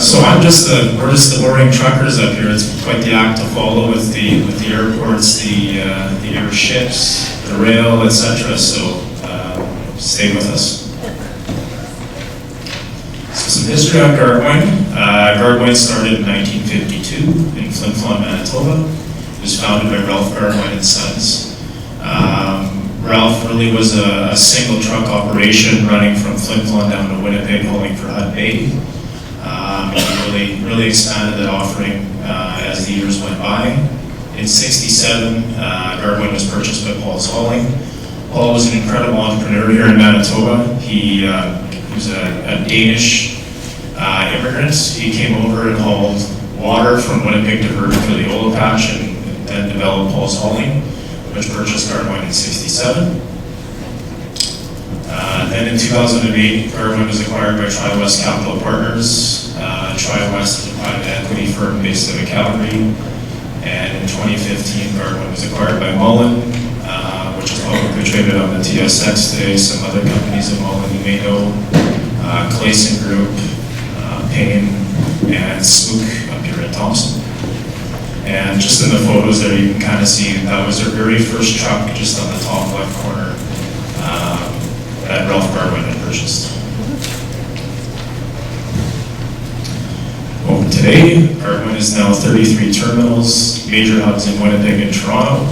So we're just the boring truckers up here. It's quite the act to follow with the airports, the airships, the rail, etc. So stay with us. So some history on Gardewine. Gardewine started in 1952 in Flin Flon, Manitoba. It was founded by Ralph Gardewine and Sons. Ralph really was a single truck operation running from Flin Flon down to Winnipeg, hauling for Hut Bay. He really expanded that offering as the years went by. In '67, Gardewine was purchased by Paul's Hauling. Paul was an incredible entrepreneur here in Manitoba. He was a Danish immigrant. He came over and hauled water from Winnipeg to Vernon for the oil patch, and then developed Paul's Hauling, which purchased Gardewine in '67. Then in 2008, Gardewine was acquired by Tri-West Capital Partners. Tri-West is a private equity firm based out of Calgary. And in 2015, Gardewine was acquired by Mullen, which is publicly traded on the TSX today. Some other companies in Mullen you may know, Clayson Group, Payne, and Spook up here in Thompson. And just in the photos there, you can kind of see that was their very first truck, just on the top left corner, that Ralph Gardewine had purchased. Well, today, Gardewine is now 33 terminals, major hubs in Winnipeg and Toronto,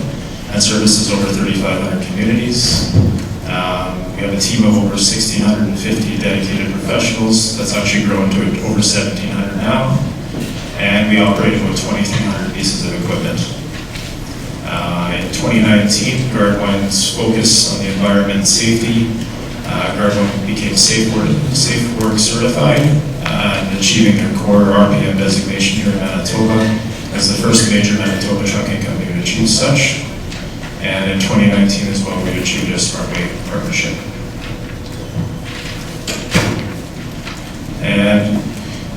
and services over 3,500 communities. We have a team of over 1,650 dedicated professionals. That's actually grown to over 1,700 now. And we operate about 2,300 pieces of equipment. In 2019, Gardewine's focus on the environment and safety. Gardewine became Safe Work certified and achieving their core RPM designation here in Manitoba as the first major Manitoba trucking company to achieve such. And in 2019 as well, we achieved a Smartway partnership. And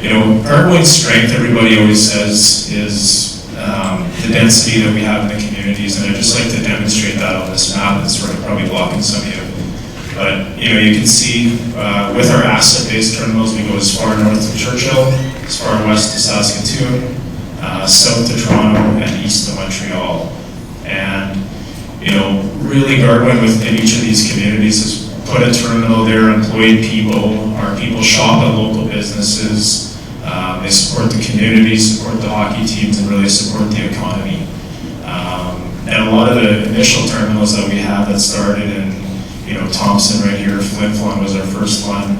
Gardewine's strength, everybody always says, is the density that we have in the communities, and I'd just like to demonstrate that on this map. It's sort of probably blocking some of you. But you can see with our asset-based terminals, we go as far north to Churchill, as far west to Saskatoon, south to Toronto, and east to Montreal. And really Gardewine within each of these communities has put a terminal there, employed people. Our people shop at local businesses. They support the community, support the hockey teams, and really support the economy. And a lot of the initial terminals that we have that started in Thompson right here, Flin Flon was our first one.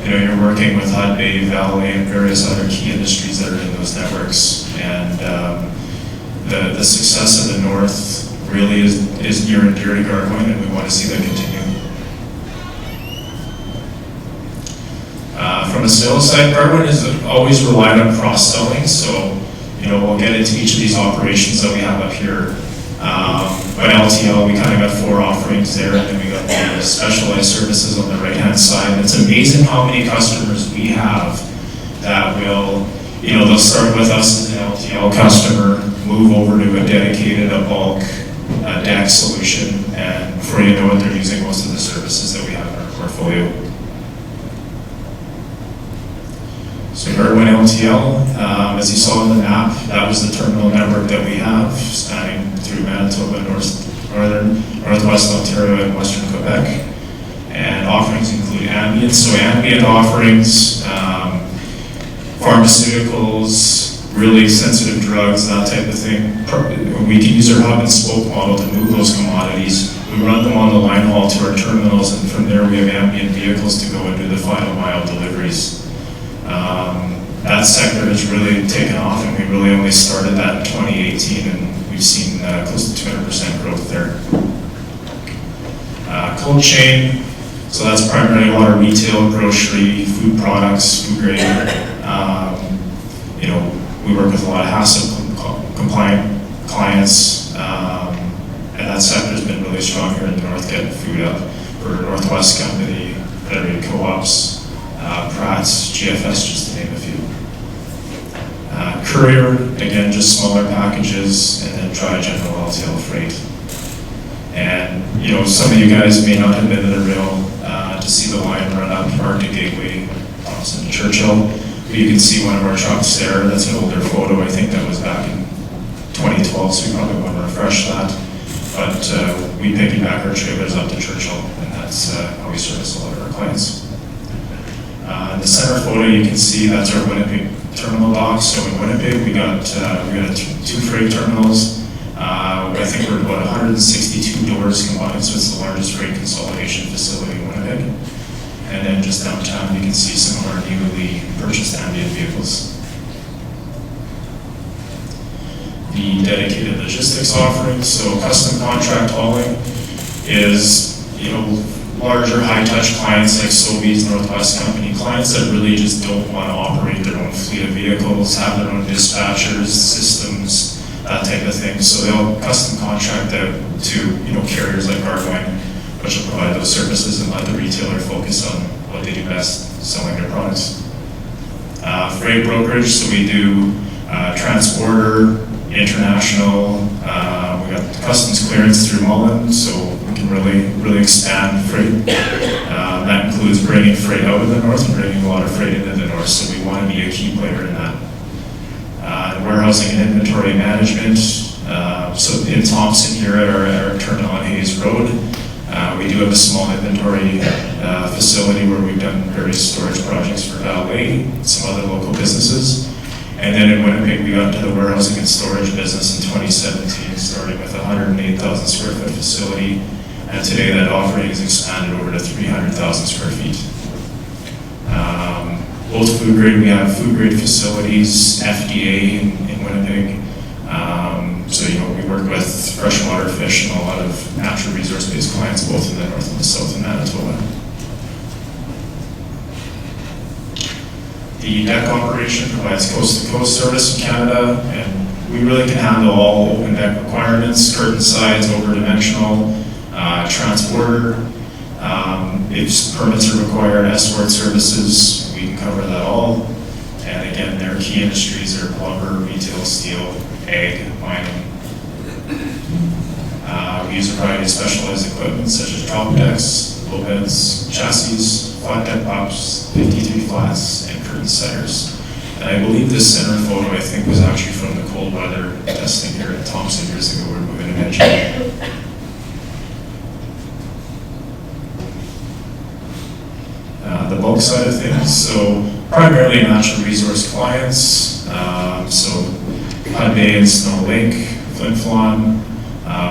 You're working with Hut Bay, Valley, and various other key industries that are in those networks. And the success of the North really is near and dear to Gardewine, and we want to see that continue. From a sales side, Gardewine has always relied on cross-selling, so we'll get into each of these operations that we have up here. But LTL, we kind of got 4 offerings there, and then we got the specialized services on the right-hand side. It's amazing how many customers we have that will, they'll start with us as an LTL customer, move over to a dedicated, a bulk, a DAC solution, and before you know it, they're using most of the services that we have in our portfolio. So Gardewine LTL, as you saw on the map, that was the terminal network that we have, spanning through Manitoba, Northwest Ontario, and Western Quebec. And offerings include ambient, so ambient offerings, pharmaceuticals, really sensitive drugs, that type of thing. We can use our hub and spoke model to move those commodities. We run them on the line haul to our terminals, and from there we have ambient vehicles to go and do the final mile deliveries. That sector has really taken off, and we really only started that in 2018, and we've seen close to 200% growth there. Cold chain, so that's primarily water retail, grocery, food products, food grade. We work with a lot of HACCP compliant clients, and that sector has been really strong here in the north, getting food up for Northwest Company, Federated Co-ops, Pratt's, GFS, just to name a few. Courier, again, just smaller packages, and then dry general LTL freight. And some of you guys may not have been to the rail to see the line run up Arctic Gateway, Thompson to Churchill. You can see one of our trucks there. That's an older photo. I think that was back in 2012, so we probably want to refresh that. But we piggyback our trailers up to Churchill, and that's how we service a lot of our clients. In the center photo, you can see that's our Winnipeg terminal docks. So in Winnipeg, we got two freight terminals. I think we're about 162 doors combined, so it's the largest freight consolidation facility in Winnipeg. And then just downtown, you can see some of our newly purchased ambient vehicles. The dedicated logistics offering, so custom contract hauling is, larger high-touch clients like Sobeys, Northwest Company, clients that really just don't want to operate their own fleet of vehicles, have their own dispatchers, systems, that type of thing. So they'll custom contract out to carriers like Gardewine, which will provide those services and let the retailer focus on what they do best, selling their products. Freight brokerage, so we do transporter, international, we got customs clearance through Mullen, so we can really expand freight. That includes bringing freight out of the north and bringing a lot of freight into the north, so we want to be a key player in that. Warehousing and inventory management, so in Thompson here at our terminal on Hayes Road, we do have a small inventory facility where we've done various storage projects for Valet, some other local businesses. And then in Winnipeg, we got into the warehousing and storage business in 2017, starting with a 108,000 square foot facility. And today that offering is expanded over to 300,000 square feet. Both food grade, we have food grade facilities, FDA in Winnipeg. So we work with freshwater fish and a lot of natural resource-based clients, both in the north and the south of Manitoba. The deck operation provides coast-to-coast service in Canada, and we really can handle all open deck requirements, curtain sides, over-dimensional, transporter. If permits are required, escort services, we can cover that all. And again, their key industries are lumber, retail, steel, ag, mining. We use a variety of specialized equipment such as drop decks, low beds, chassis, flat deck pops, 53 flats, and curtain setters. And I believe this center photo, I think, was actually from the cold weather testing here at Thompson years ago. We're moving eventually. The bulk side of things, so primarily natural resource clients, so Hud Bay and Snow Lake, Flin Flon.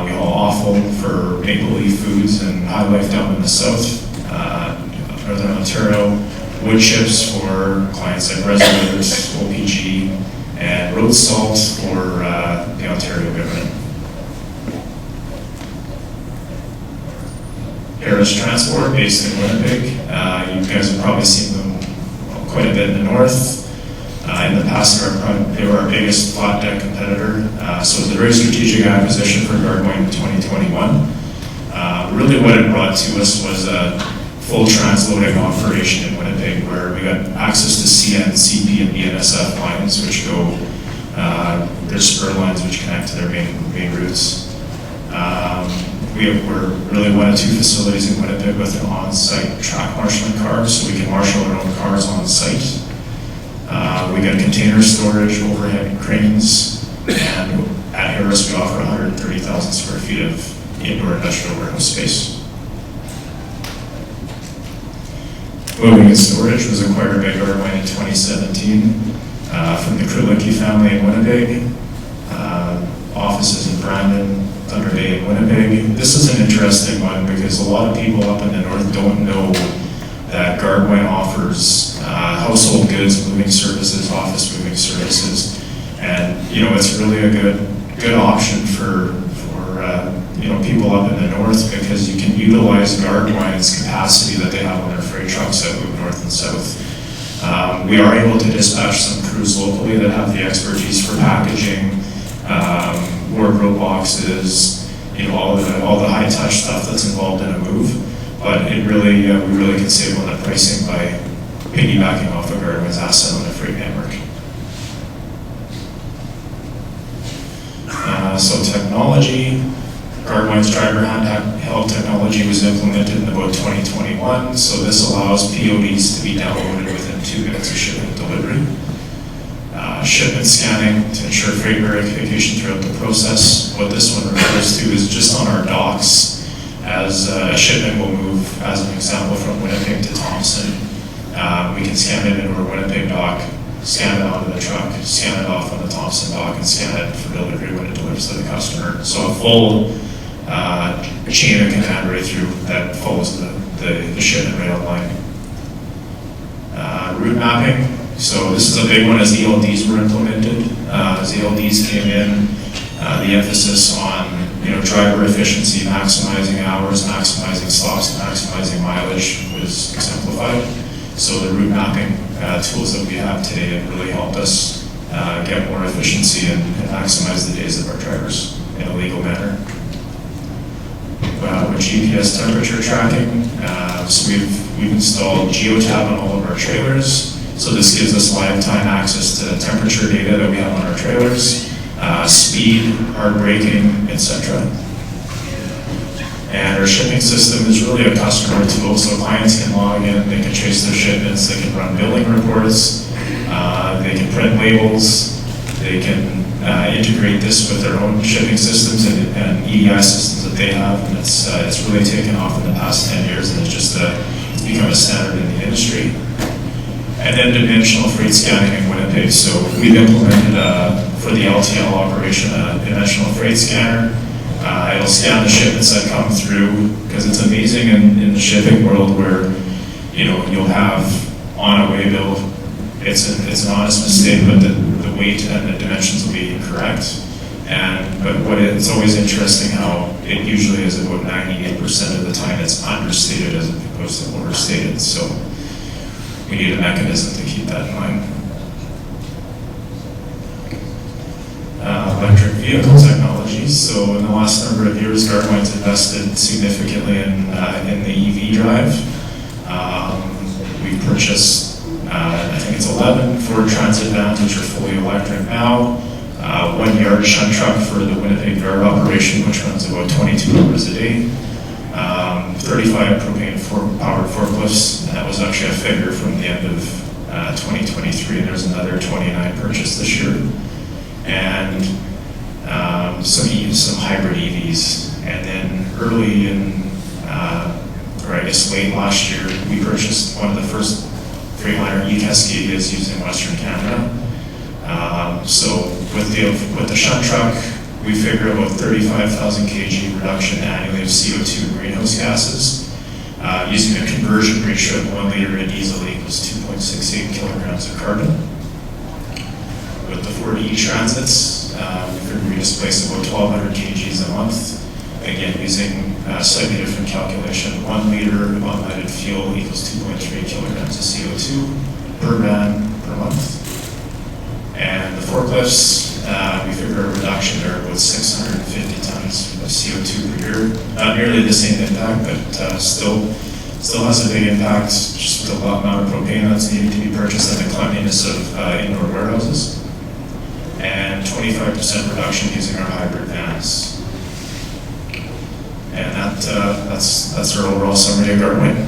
We haul offal for Maple Leaf Foods and High Life down in the south, Northern Ontario. Wood chips for clients like Resolute, OPG, and road salt for the Ontario government. Harris Transport, based in Winnipeg. You guys have probably seen them quite a bit in the north. In the past, they were our biggest flat deck competitor. So it was a very strategic acquisition for Gardewine in 2021. Really what it brought to us was a full transloading operation in Winnipeg where we got access to CN, CP, and BNSF lines, which go, their spur lines which connect to their main routes. We're really one of two facilities in Winnipeg with an on-site track marshalling car, so we can marshal our own cars on site. We got container storage, overhead cranes, and at Harris we offer 130,000 square feet of indoor industrial warehouse space. Moving and storage was acquired by Gardewine in 2017 from the Krulicki family in Winnipeg. Offices in Brandon, Thunder Bay, and Winnipeg. This is an interesting one because a lot of people up in the north don't know that Gardewine offers household goods, moving services, office moving services, and it's really a good option for people up in the north because you can utilize Gardewine's capacity that they have on their freight trucks that move north and south. We are able to dispatch some crews locally that have the expertise for packaging, wardrobe boxes, all the high touch stuff that's involved in a move. But we really can save on the pricing by piggybacking off of Gardewine's asset on the freight network. So technology, Gardwine's driver handheld technology was implemented in about 2021, so this allows PODs to be downloaded within 2 minutes of shipment delivery. Shipment scanning to ensure freight verification throughout the process. What this one refers to is just on our docks, as a shipment will move, as an example, from Winnipeg to Thompson. We can scan it into our Winnipeg dock, scan it onto the truck, scan it off on the Thompson dock, and scan it for delivery when it delivers to the customer. So a full chain of command right through that follows the shipment right online. Route mapping. So this is a big one as ELDs were implemented. As ELDs came in, the emphasis on driver efficiency, maximizing hours, maximizing stops, maximizing mileage was exemplified. So the route mapping tools that we have today have really helped us get more efficiency and maximize the days of our drivers in a legal manner. With GPS temperature tracking, so we've installed geotab on all of our trailers. So this gives us lifetime access to temperature data that we have on our trailers, speed, hard braking, etc. And our shipping system is really a customer tool, so clients can log in, they can trace their shipments, they can run billing reports, they can print labels, they can integrate this with their own shipping systems and EDI systems that they have, and it's really taken off in the past 10 years, and it's just become a standard in the industry. And then dimensional freight scanning in Winnipeg. So we've implemented for the LTL operation a dimensional freight scanner. It'll scan the shipments that come through, because it's amazing in the shipping world where you'll have on a way bill, it's an honest mistake, but the weight and the dimensions will be incorrect. But it's always interesting how it usually is about 98% of the time it's understated as opposed to overstated. So we need a mechanism to keep that in mind. Electric vehicle technologies. So in the last number of years, Gardewine's invested significantly in the EV drive. We've purchased, I think it's 11 Ford Transit vans, which are fully electric now. 1 yard shunt truck for the Winnipeg Yard operation, which runs about 22 hours a day. 35 propane-powered forklifts, and that was actually a figure from the end of 2023, and there's another 29 purchased this year. And some hybrid EVs. And then early or I guess late last year, we purchased one of the first Freightliner e-Cascadias used in Western Canada. So with the shunt truck, we figure about 35,000 kg reduction annually of CO2 and greenhouse gases, using a conversion ratio of 1 liter in diesel equals 2.68 kilograms of carbon. With the Ford e-Transits, we figure we displace about 1,200 kgs a month, again using a slightly different calculation. 1 liter of unleaded fuel equals 2.3 kilograms of CO2 per van per month. And the forklifts, we figure a reduction there of about 650 tons of CO2 per year. Not nearly the same impact, but still has a big impact, just the amount of propane that's needed to be purchased and the cleanliness of indoor warehouses. And 25% reduction using our hybrid vans. And that's our overall summary of Gardewine.